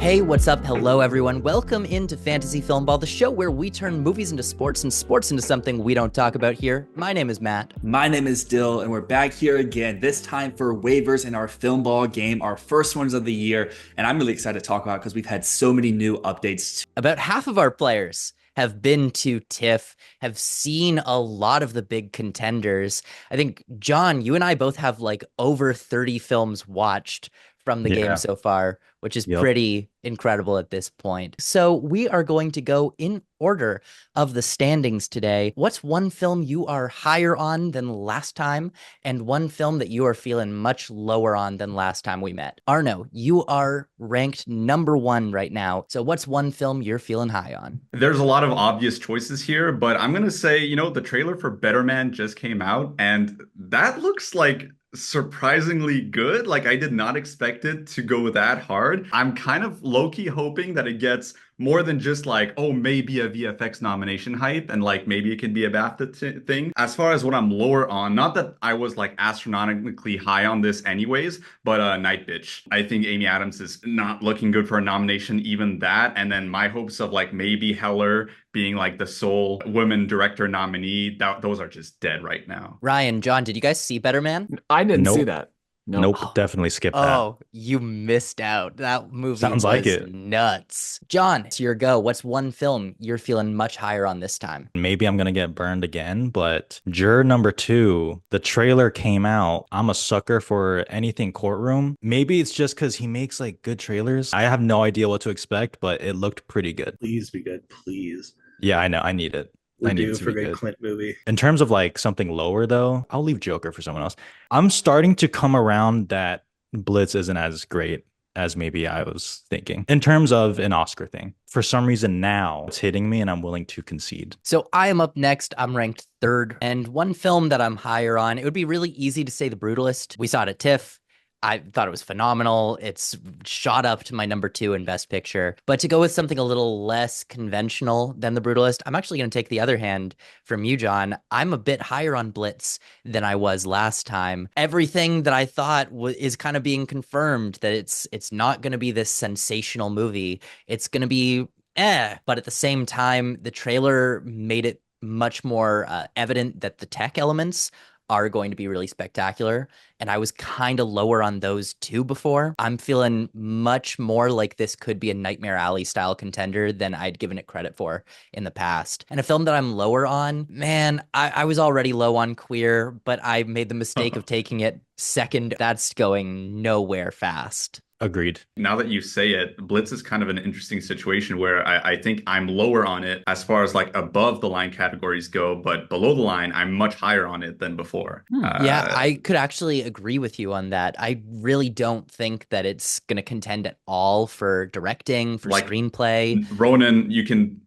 Hey, what's up? Hello, everyone. Welcome into Fantasy Filmball, the show where we turn movies into sports and sports into something we don't talk about here. My name is Matt. My name is Dill, and we're back here again, this time for waivers in our Filmball game, our first ones of the year. And I'm really excited to talk about it because we've had so many new updates. About half of our players have been to TIFF, have seen a lot of the big contenders. I think, John, you and I both have like over 30 films watched from the game so far, which is pretty incredible at this point. So we are going to go in order of the standings today. What's one film you are higher on than last time, and one film that you are feeling much lower on than last time we met? Arnaud, you are ranked #1 right now. So what's one film you're feeling high on? There's a lot of obvious choices here, but I'm going to say, the trailer for Better Man just came out, and that looks like surprisingly good. Like, I did not expect it to go that hard. I'm kind of low-key hoping that it gets more than just like, oh, maybe a VFX nomination hype, and like maybe it can be a BAFTA thing. As far as what I'm lower on, not that I was like astronomically high on this anyways, but Night Bitch. I think Amy Adams is not looking good for a nomination, even that. And then my hopes of like maybe Heller being like the sole women director nominee, those are just dead right now. Ryan, John, did you guys see Better Man? I didn't see that. Nope, definitely skip that. Oh, you missed out. That movie Sounds like it. Nuts. John, it's your go. What's one film you're feeling much higher on this time? Maybe I'm going to get burned again, but Juror #2, the trailer came out. I'm a sucker for anything courtroom. Maybe it's just because he makes like good trailers. I have no idea what to expect, but it looked pretty good. Please be good, please. Yeah, I know. I need it. We're I need due it to for a be good good. Clint movie. In terms of like something lower though, I'll leave Joker for someone else. I'm starting to come around that Blitz isn't as great as maybe I was thinking in terms of an Oscar thing. For some reason now it's hitting me and I'm willing to concede. So I am up next. I'm ranked 3rd. And one film that I'm higher on, it would be really easy to say The Brutalist. We saw it at TIFF. I thought it was phenomenal. It's shot up to my #2 in Best Picture. But to go with something a little less conventional than The Brutalist, I'm actually going to take the other hand from you, John. I'm a bit higher on Blitz than I was last time. Everything that I thought is kind of being confirmed, that it's not going to be this sensational movie. It's going to be But at the same time, the trailer made it much more evident that the tech elements are going to be really spectacular. And I was kind of lower on those two before. I'm feeling much more like this could be a Nightmare Alley style contender than I'd given it credit for in the past. And a film that I'm lower on, man, I was already low on Queer, but I made the mistake of taking it second. That's going nowhere fast. Agreed. Now that you say it, Blitz is kind of an interesting situation where I think I'm lower on it as far as like above the line categories go, but below the line, I'm much higher on it than before. Yeah, I could actually agree with you on that. I really don't think that it's going to contend at all for directing, for screenplay. Ronan, you can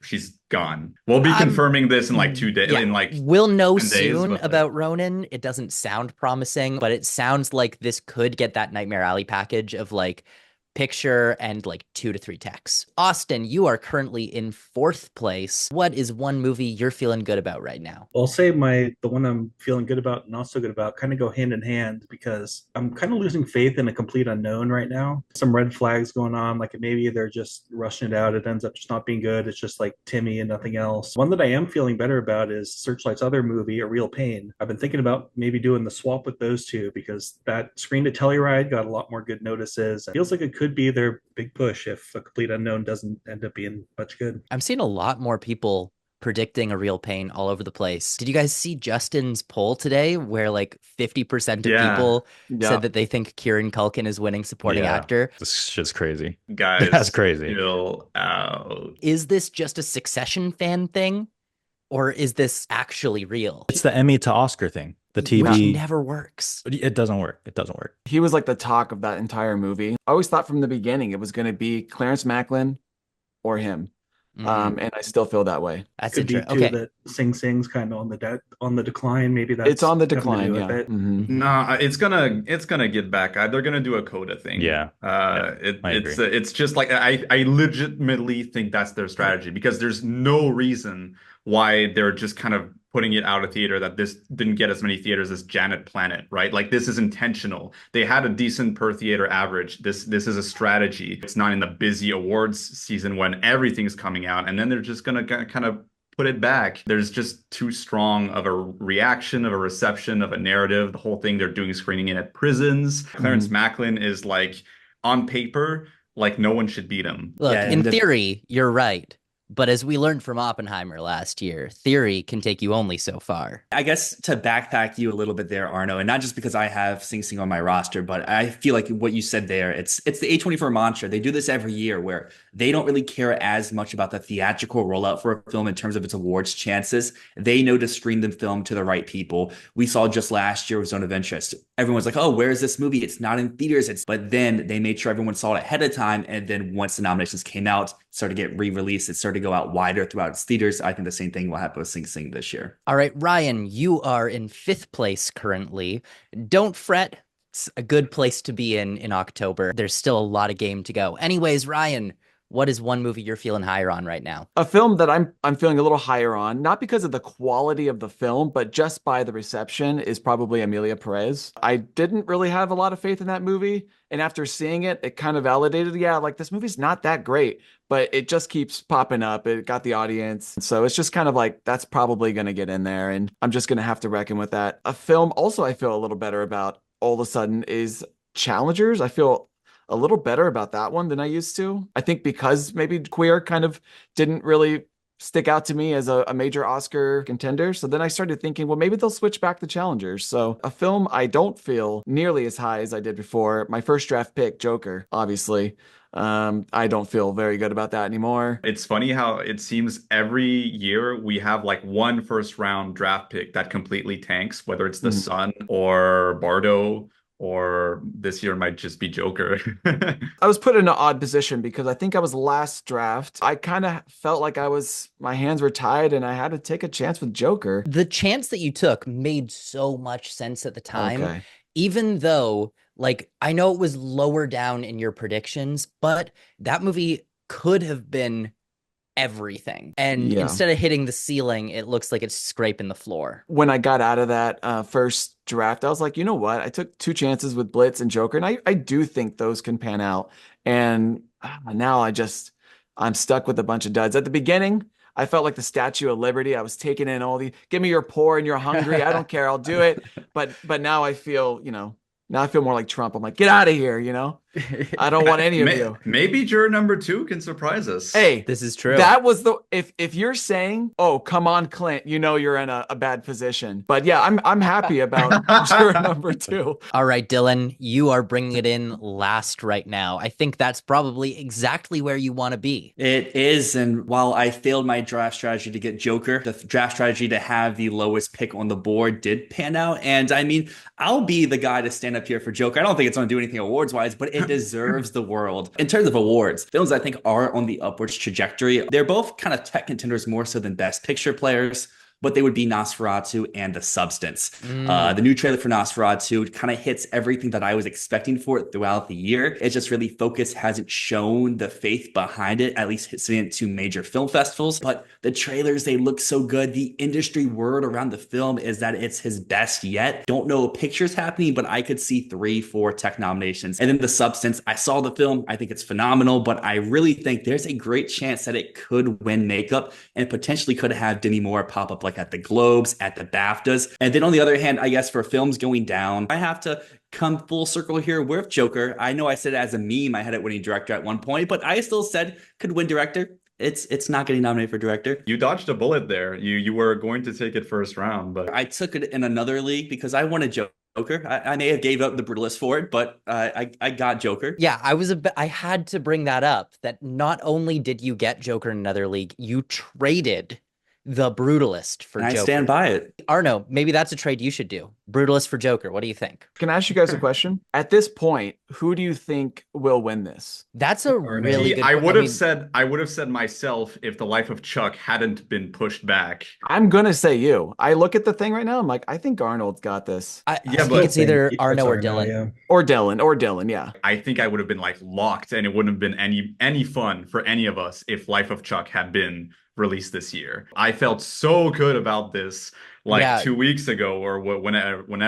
she's gone. We'll be confirming this in like 2 days. Yeah, we'll know soon about Ronan. It doesn't sound promising, but it sounds like this could get that Nightmare Alley package of like picture and like 2 to 3 texts. Austin, you are currently in 4th place. What is one movie you're feeling good about right now? I'll say the one I'm feeling good about and not so good about kind of go hand in hand because I'm kind of losing faith in a complete unknown right now. Some red flags going on, like maybe they're just rushing it out. It ends up just not being good. It's just like Timmy and nothing else. One that I am feeling better about is Searchlight's other movie, A Real Pain. I've been thinking about maybe doing the swap with those two because that Screen to Telluride got a lot more good notices. It feels like it could be their big push if A Complete Unknown doesn't end up being much good. I'm seeing a lot more people predicting A Real Pain all over the place. Did you guys see Justin's poll today where like 50% of people said that they think Kieran Culkin is winning supporting actor? This shit's crazy. Guys, that's crazy. Chill out. Is this just a Succession fan thing? Or is this actually real? It's the Emmy to Oscar thing. The TV Which never works. It doesn't work. It doesn't work. He was like the talk of that entire movie. I always thought from the beginning it was going to be Clarence Macklin or him. And I still feel that way. That's Could be interesting. Okay. that Sing Sing's kind of on the decline. Maybe that's It's on the having to decline, do yeah. with it. Nah, it's gonna get back. They're gonna do a Coda thing. It's just like I legitimately think that's their strategy because there's no reason why they're just kind of putting it out of theater that this didn't get as many theaters as Janet Planet, right? Like this is intentional. They had a decent per theater average. This is a strategy. It's not in the busy awards season when everything's coming out, and then they're just gonna kind of put it back. There's just too strong of a reaction, of a reception, of a narrative. The whole thing they're doing screening it at prisons. Clarence Macklin is like on paper, like no one should beat him. Look, Yeah, in theory, you're right. But as we learned from Oppenheimer last year, theory can take you only so far. I guess to backpack you a little bit there, Arnaud, and not just because I have Sing Sing on my roster, but I feel like what you said there, it's the A24 mantra. They do this every year where they don't really care as much about the theatrical rollout for a film in terms of its awards chances. They know to screen the film to the right people. We saw just last year with Zone of Interest. Everyone's like, oh, where's this movie? It's not in theaters. But then they made sure everyone saw it ahead of time. And then once the nominations came out, it started to get re-released. It started to go out wider throughout its theaters. I think the same thing will happen with Sing Sing this year. All right, Ryan, you are in 5th place currently. Don't fret. It's a good place to be in October. There's still a lot of game to go. Anyways, Ryan, what is one movie you're feeling higher on right now? A film that I'm feeling a little higher on, not because of the quality of the film, but just by the reception, is probably Emilia Perez. I didn't really have a lot of faith in that movie, and after seeing it, it kind of validated, yeah, like this movie's not that great, but it just keeps popping up. It got the audience. So it's just kind of like, that's probably going to get in there, and I'm just going to have to reckon with that. A film also I feel a little better about all of a sudden is Challengers. I feel a little better about that one than I used to. I think because maybe queer kind of didn't really stick out to me as a major Oscar contender. So then I started thinking, well, maybe they'll switch back to Challengers. So a film I don't feel nearly as high as I did before. My first draft pick, Joker, obviously. I don't feel very good about that anymore. It's funny how it seems every year we have like one first round draft pick that completely tanks, whether it's The Sun or Bardo, or this year might just be Joker. I was put in an odd position because I think I was last draft. I kind of felt like my hands were tied and I had to take a chance with Joker. The chance that you took made so much sense at the time, Okay. even though, like, I know it was lower down in your predictions, but that movie could have been everything. And instead of hitting the ceiling, it looks like it's scraping the floor. When I got out of that first draft, I was like, you know what? I took 2 chances with Blitz and Joker, and I do think those can pan out. And now I'm stuck with a bunch of duds. At the beginning, I felt like the Statue of Liberty. I was taking in all give me your poor and you're hungry. I don't care. I'll do it. But now I feel, now I feel more like Trump. I'm like, get out of here, I don't want any of you. Maybe juror number 2 can surprise us. Hey, this is true. That was if you're saying, oh, come on, Clint, you're in a bad position. But yeah, I'm happy about juror number 2. All right, Dylan, you are bringing it in last right now. I think that's probably exactly where you want to be. It is. And while I failed my draft strategy to get Joker, the draft strategy to have the lowest pick on the board did pan out. And I mean, I'll be the guy to stand up here for Joker. I don't think it's going to do anything awards wise, but it deserves the world. In terms of awards, films I think are on the upwards trajectory. They're both kind of tech contenders more so than Best Picture players, but they would be Nosferatu and The Substance. The new trailer for Nosferatu kind of hits everything that I was expecting for it throughout the year. It's just really focused, hasn't shown the faith behind it, at least hitting it to major film festivals. But the trailers, they look so good. The industry word around the film is that it's his best yet. Don't know if pictures happening, but I could see 3-4 tech nominations. And then The Substance, I saw the film. I think it's phenomenal, but I really think there's a great chance that it could win makeup and potentially could have Demi Moore pop up like at the Globes, at the BAFTAs. And then on the other hand, I guess for films going down, I have to come full circle here with Joker. I know I said it as a meme, I had it winning director at one point, but I still said could win director. It's not getting nominated for director. You dodged a bullet there. You were going to take it first round, but I took it in another league because I wanted Joker. I may have gave up the Brutalist for it, but I got Joker. Yeah, I had to bring that up, that not only did you get Joker in another league, you traded the Brutalist for Joker. I stand by it. Arnaud, maybe that's a trade you should do. Brutalist for Joker. What do you think? Can I ask you guys a question? At this point, who do you think will win this? That's a really good. I would have said myself if The Life of Chuck hadn't been pushed back. I'm gonna say you. I look at the thing right now. I'm like, I think Arnold's got this. I think it's either Arnaud or Dylan. Yeah. Or Dylan. Yeah. I think I would have been like locked, and it wouldn't have been any fun for any of us if Life of Chuck had been released this year. I felt so good about this. like Yeah. 2 weeks ago or whenever. And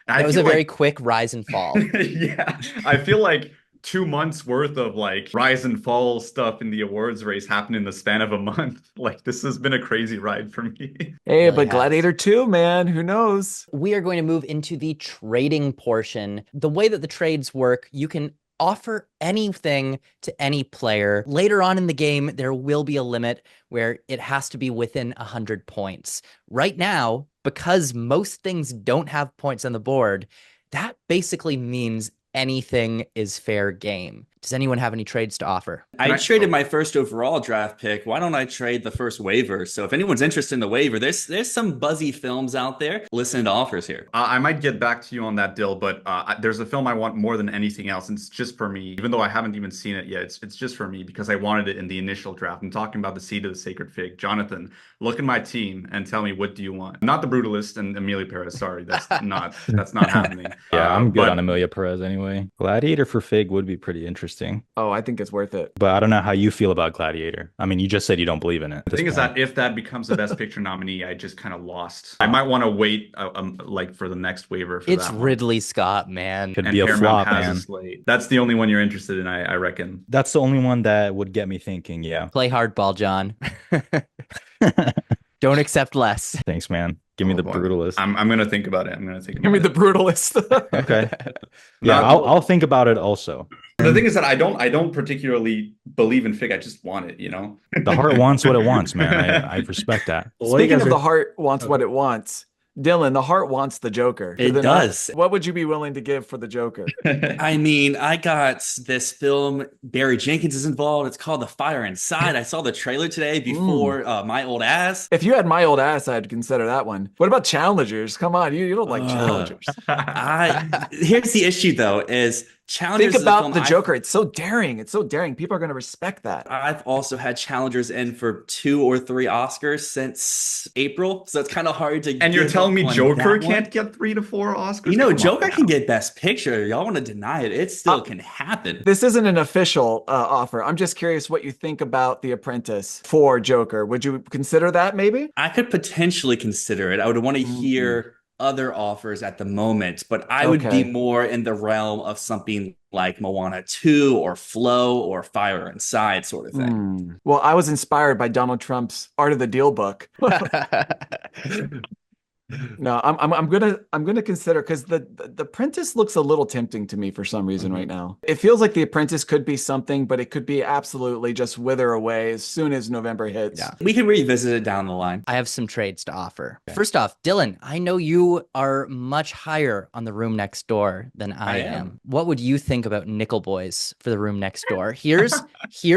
That I was feel a very like quick rise and fall. yeah, I feel like 2 months worth of like rise and fall stuff in the awards race happened in the span of a month. Like this has been a crazy ride for me. Hey, Really but has. Gladiator 2, man, who knows? We are going to move into the trading portion. The way that the trades work, you can offer anything to any player. Later on in the game, there will be a limit where it has to be within 100 points. Right now, because most things don't have points on the board, that basically means anything is fair game. Does anyone have any trades to offer? I traded my first overall draft pick. Why don't I trade the first waiver? So if anyone's interested in the waiver, there's some buzzy films out there. Listen to offers here. I might get back to you on that, Dill, but there's a film I want more than anything else, and it's just for me. Even though I haven't even seen it yet, it's just for me because I wanted it in the initial draft. I'm talking about The Seed of the Sacred Fig. Jonathan, look at my team and tell me, what do you want? Not the Brutalist and Amelia Perez. Sorry, that's not happening. Yeah, I'm good but on Amelia Perez anyway. Gladiator for Fig would be pretty interesting. Oh, I think it's worth it. But I don't know how you feel about Gladiator. I mean, you just said you don't believe in it. The thing is that if that becomes the Best Picture nominee, I just kind of lost. I might want to wait like for the next waiver for It's that one. Ridley Scott, man. Could And be a Paramount flop, has a man. slate. That's the only one you're interested in, I reckon. That's the only one that would get me thinking, yeah. Play hardball, John. Don't accept less. Thanks, man. Give me Oh, the boy. Brutalist. I'm gonna think about it. I'm gonna think about Give me it. the Brutalist. Okay. Yeah, Not- I'll think about it also. The thing is that I don't particularly believe in Fig. I just want it, you know? The heart wants what it wants, man. I respect that. Well, while you Speaking guys of the are- heart wants what it wants, Dylan, the heart wants the Joker. It Does does. What would you be willing to give for the Joker? I mean, I got this film. Barry Jenkins is involved. It's called The Fire Inside. I saw the trailer today before My Old Ass. If you had My Old Ass, I'd consider that one. What about Challengers? Come on, you don't like Ugh. Challengers. Here's the issue though: is Challengers Think is a about film the Joker. It's so daring. It's so daring. People are going to respect that. I've also had Challengers in for 2 or 3 Oscars since April, so it's kind of hard to. And you're give telling me up on Joker that one. can't get 3 to 4 Oscars? You know, Come on Joker now. can get Best Picture. Y'all want to deny it? It still can happen. This isn't an official offer. I'm just curious what you think about The Apprentice for Joker. Would you consider that maybe? I could potentially consider it. I would want to hear other offers at the moment, but I would Okay. be more in the realm of something like Moana 2 or Flow or Fire Inside sort of thing. Well, I was inspired by Donald Trump's Art of the Deal book. No, I'm gonna consider because the Apprentice looks a little tempting to me for some reason right now. It feels like The Apprentice could be something, but it could be absolutely just wither away as soon as November hits. Yeah. We can revisit it down the line. I have some trades to offer. First off, Dylan, I know you are much higher on The Room Next Door than I am. What would you think about Nickel Boys for The Room Next Door? Here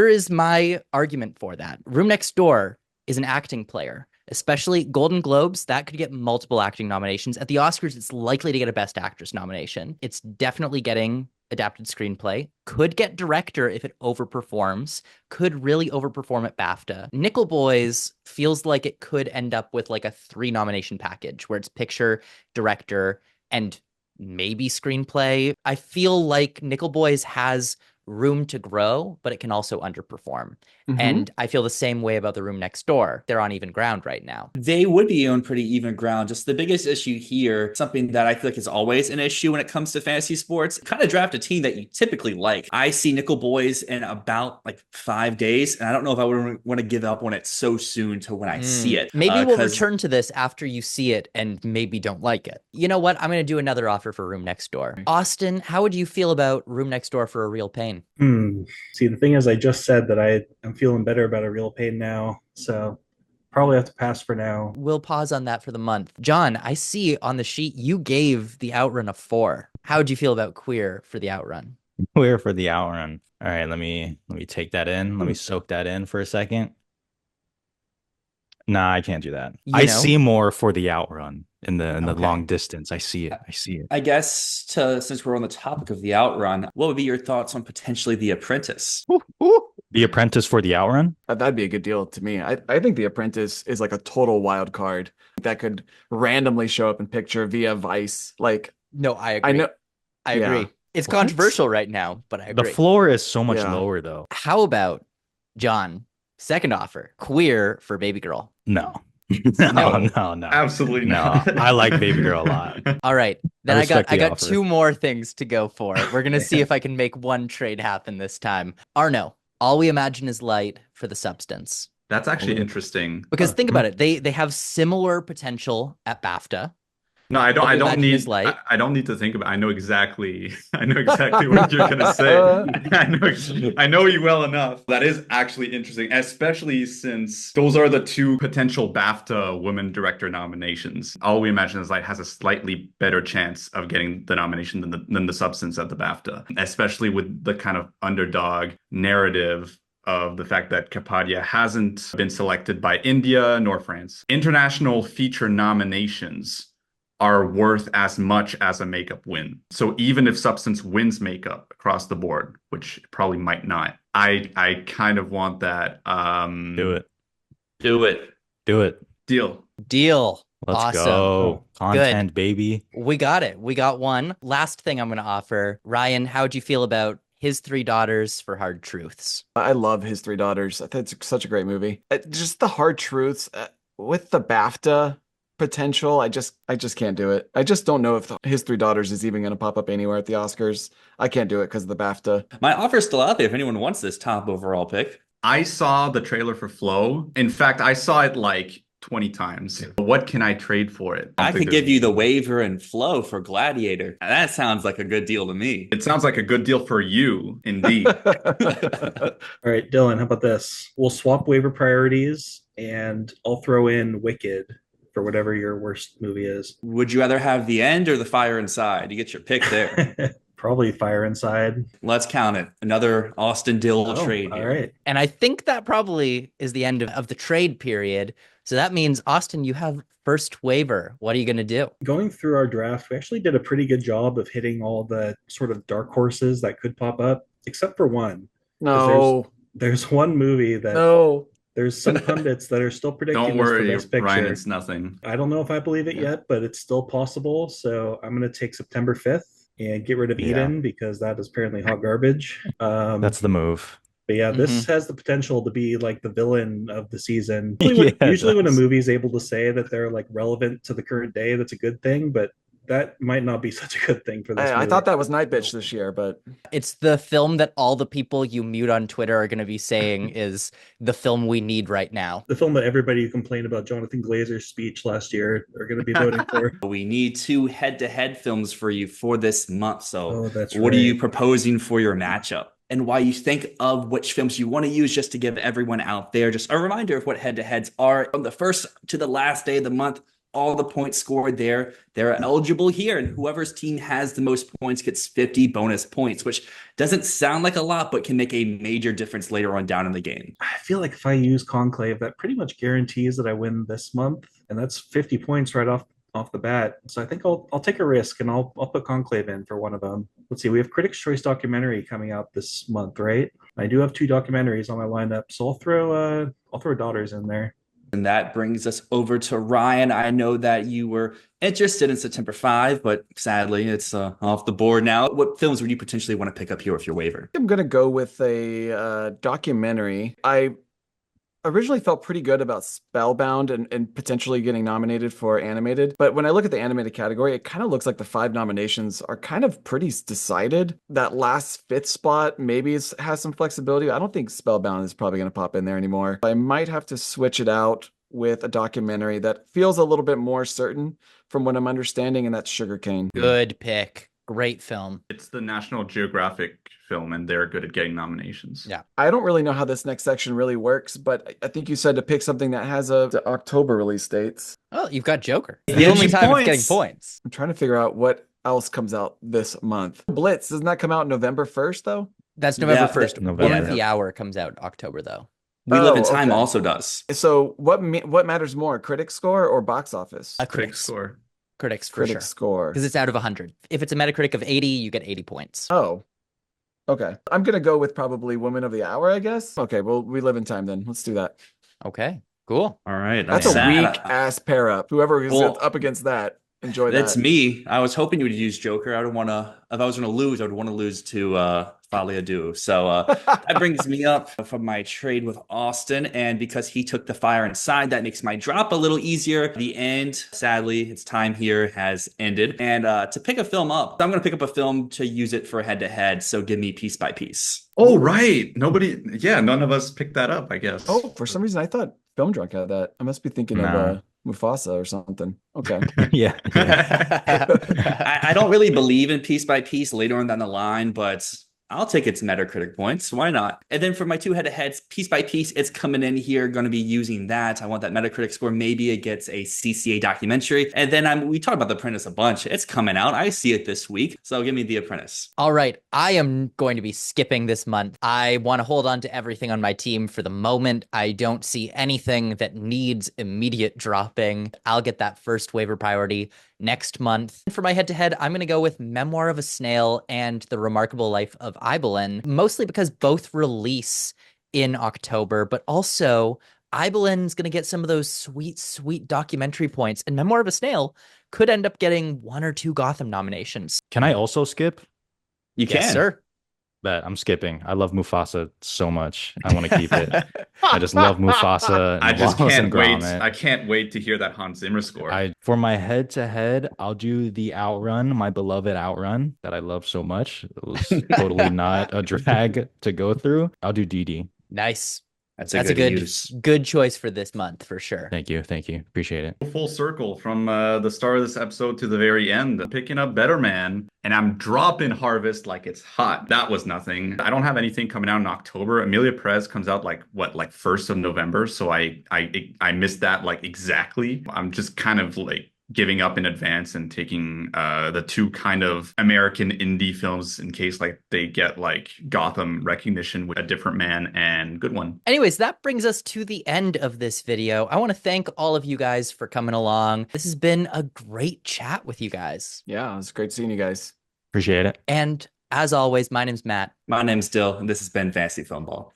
is my argument for that. Room Next Door is an acting player. Especially Golden Globes, that could get multiple acting nominations. At the Oscars, it's likely to get a Best Actress nomination. It's definitely getting adapted screenplay. Could get director if it overperforms. Could really overperform at BAFTA. Nickel Boys feels like it could end up with like a 3 nomination package where it's picture, director, and maybe screenplay. I feel like Nickel Boys has room to grow, but it can also underperform. And I feel the same way about The Room Next Door. They're on even ground right now. They would be on pretty even ground. Just the biggest issue here, something that I feel like is always an issue when it comes to fantasy sports, kind of draft a team that you typically like. I see Nickel Boys in about like 5 days, and I don't know if I would want to give up on it so soon to when I see it. Maybe we'll 'cause return to this after you see it and maybe don't like it. You know what? I'm going to do another offer for Room Next Door. Austin, how would you feel about Room Next Door for A Real Pain? See, the thing is, I just said that I'm feeling better about A Real Pain now, so probably have to pass for now. We'll pause on that for the month. John, I see on the sheet you gave The Outrun a 4. How would you feel about Queer for The Outrun? Queer for The Outrun. All right, let me take that in. Let me soak that in for a second. Nah, I can't do that. I see more for The Outrun in the long distance. I see it. I see it. I guess since we're on the topic of The Outrun, what would be your thoughts on potentially The Apprentice? The Apprentice for The Outrun? That'd be a good deal to me. I think The Apprentice is like a total wild card that could randomly show up in picture via Vice. Like, No, I agree. I know. I Yeah. agree. It's What? controversial right now, but I The agree. floor is so much Yeah. lower, though. How about, John, second offer, Queer for Baby Girl? No. No. Absolutely No, not. I like Baby Girl a lot. All right. Then I respect got the I got offer. 2 more things to go for. We're gonna see if I can make one trade happen this time. Arnaud, All We Imagine Is Light for the Substance. That's actually Oh. interesting. Because think about it, they have similar potential at BAFTA. No, I don't. All We I don't Imagine Is need. Light. I don't need to think about. I know exactly. I know exactly what you're gonna say. I know you well enough. That is actually interesting, especially since those are the 2 potential BAFTA Women Director nominations. All We Imagine Is Light has a slightly better chance of getting the nomination than the Substance at the BAFTA, especially with the kind of underdog narrative of the fact that Capadia hasn't been selected by India nor France. International feature nominations are worth as much as a makeup win. So even if Substance wins makeup across the board, which it probably might not, I kind of want that. Do it. Do it. Do it. Deal. Let's Awesome. go. Content, Good. baby. We got it. We got one. Last thing I'm gonna offer. Ryan, how'd you feel about His Three Daughters for Hard Truths? I love His Three Daughters. I think it's such a great movie. Just the hard truths with the BAFTA potential. I just can't do it. I just don't know if His Three Daughters is even going to pop up anywhere at the Oscars. I can't do it because of the BAFTA. My offer's still out there if anyone wants this top overall pick. I saw the trailer for Flow. In fact, I saw it like 20 times. What can I trade for it? I could give you the Waiver and Flow for Gladiator. That sounds like a good deal to me. It sounds like a good deal for you, indeed. All right, Dylan, how about this? We'll swap waiver priorities and I'll throw in Wicked for whatever your worst movie is. Would you rather have the end or the fire inside? You get your pick there. Probably Fire Inside. Let's count it. Another Austin Dill trade All here. right. And I think that probably is the end of the trade period. So that means, Austin, you have first waiver. What are you going to do? Going through our draft, we actually did a pretty good job of hitting all the sort of dark horses that could pop up, except for one. No. There's one movie that No. there's some pundits that are still predicting Don't this for worry, Best Picture. Ryan, it's nothing. I don't know if I believe it yet, but it's still possible. So I'm going to take September 5th and get rid of Eden because that is apparently hot garbage. That's the move. But yeah, this Mhm. has the potential to be like the villain of the season. Yeah, it Usually when a does. movie is able to say that they're like relevant to the current day, that's a good thing. But that might not be such a good thing for this I movie. thought that was Night Bitch this year, but It's the film that all the people you mute on Twitter are going to be saying is the film we need right now. The film that everybody who complained about Jonathan Glazer's speech last year are going to be voting for. We need 2 head-to-head films for you for this month. So Oh, that's what are right. you proposing for your matchup? And while you think of which films you want to use, just to give everyone out there just a reminder of what head-to-heads are. From the first to the last day of the month, all the points scored there, they're eligible here. And whoever's team has the most points gets 50 bonus points, which doesn't sound like a lot, but can make a major difference later on down in the game. I feel like if I use Conclave, that pretty much guarantees that I win this month, and that's 50 points right off the bat. So I think I'll take a risk and I'll put Conclave in for one of them. Let's see, we have Critics' Choice documentary coming out this month, right? I do have 2 documentaries on my lineup, so I'll throw Daughters in there. And that brings us over to Ryan. I know that you were interested in September 5, but sadly it's off the board now. What films would you potentially want to pick up here with your waiver? I'm going to go with a documentary. I originally felt pretty good about Spellbound and potentially getting nominated for animated. But when I look at the animated category, it kind of looks like the 5 nominations are kind of pretty decided. That last 5th spot maybe has some flexibility. I don't think Spellbound is probably going to pop in there anymore. I might have to switch it out with a documentary that feels a little bit more certain from what I'm understanding, and that's Sugarcane. Good pick. Great film. It's the National Geographic film, and they're good at getting nominations. Yeah. I don't really know how this next section really works, but I think you said to pick something that has the October release dates. Oh, you've got Joker. Yeah, The only she time it's getting points. points. I'm trying to figure out what else comes out this month. Blitz, doesn't that come out November 1st, though? That's November Yeah, 1st. November. One of the Hour comes out October, though. We Live in Oh, Time okay. also does. So what matters more, critic score or box office? A Critic critics score. Critics for Critic sure. score. Because it's out of 100. If it's a Metacritic of 80, you get 80 points. Oh, okay. I'm going to go with probably Woman of the Hour, I guess. Okay, well, We Live in Time then. Let's do that. Okay, cool. All right. That's a sad. weak-ass pair up. Whoever is Well, up against that, enjoy that. That's me. I was hoping you would use Joker. I would want to, if I was going to lose, I would want to lose to probably a do. So that brings me up from my trade with Austin. And because he took the fire inside, that makes my drop a little easier. The end, sadly, its time here has ended. And to pick a film up, I'm going to pick up a film to use it for head-to-head. So give me Piece by Piece. Oh, right. None of us picked that up, I guess. Oh, for some reason I thought Film Drunk had that. I must be thinking of Mufasa or something. Okay. Yeah. I don't really believe in Piece by Piece later on down the line, but I'll take its Metacritic points. Why not? And then for my two head-to-heads, Piece by Piece, it's coming in here, going to be using that. I want that Metacritic score. Maybe it gets a CCA documentary. And then we talked about The Apprentice a bunch. It's coming out. I see it this week. So give me The Apprentice. All right. I am going to be skipping this month. I want to hold on to everything on my team for the moment. I don't see anything that needs immediate dropping. I'll get that first waiver priority next month. For my head-to-head, I'm going to go with Memoir of a Snail and The Remarkable Life of Ibelin, mostly because both release in October, but also Ibelin's going to get some of those sweet, sweet documentary points, and Memoir of a Snail could end up getting 1 or 2 Gotham nominations. Can I also skip? You Yes, can. sir. Bet I'm skipping. I love Mufasa so much. I want to keep it. I just love Mufasa. I And just Wallace can't and wait. Gromit. I can't wait to hear that Hans Zimmer score. For my head-to-head, I'll do the Outrun, my beloved Outrun that I love so much. It was totally not a drag to go through. I'll do DD. Nice. That's a good use. good choice for this month for sure. Thank you. Appreciate it. Full circle from the start of this episode to the very end. I'm picking up Better Man, and I'm dropping Harvest like it's hot. That was nothing. I don't have anything coming out in October. Emilia Perez comes out like 1st of November, so I missed that like exactly. I'm just kind of like giving up in advance and taking the 2 kind of American indie films in case like they get like Gotham recognition with A Different Man and Good One. Anyways, that brings us to the end of this video. I want to thank all of you guys for coming along. This has been a great chat with you guys. Yeah, it's great seeing you guys. Appreciate it. And as always, my name's Matt. My name's Dill, and this has been Fantasy Filmball.